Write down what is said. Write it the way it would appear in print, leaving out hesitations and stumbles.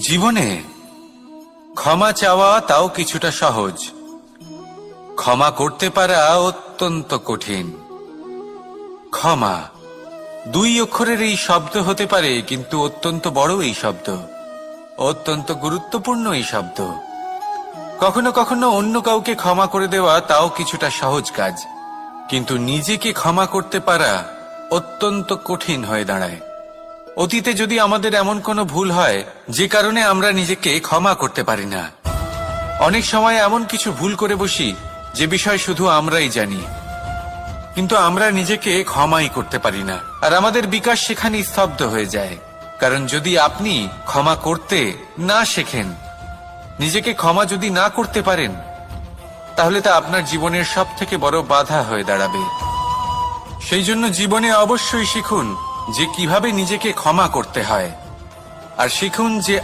জীবনে ক্ষমা চাওয়া তাও কিছুটা সহজ, ক্ষমা করতে পারা অত্যন্ত কঠিন। ক্ষমা দুই অক্ষরের এই শব্দ হতে পারে, কিন্তু অত্যন্ত বড় এই শব্দ, অত্যন্ত গুরুত্বপূর্ণ এই শব্দ। কখনো কখনো অন্য কাউকে ক্ষমা করে দেওয়া তাও কিছুটা সহজ কাজ, কিন্তু নিজেকে ক্ষমা করতে পারা অত্যন্ত কঠিন হয়ে দাঁড়ায়। অতীতে যদি আমাদের এমন কোনো ভুল হয় যে কারণে আমরা নিজেকে ক্ষমা করতে পারি না, অনেক সময় এমন কিছু ভুল করে বসি যে বিষয় শুধু আমরাই জানি, কিন্তু আমরা নিজেকে ক্ষমাই করতে পারি না, আর আমাদের বিকাশ সেখানে স্তব্ধ হয়ে যায়। কারণ যদি আপনি ক্ষমা করতে না শেখেন, নিজেকে ক্ষমা যদি না করতে পারেন, তাহলে তা আপনার জীবনের সব থেকে বড় বাধা হয়ে দাঁড়াবে। সেই জন্য জীবনে অবশ্যই শিখুন যে কিভাবে নিজেকে ক্ষমা করতে হয়, আর শিখুন যে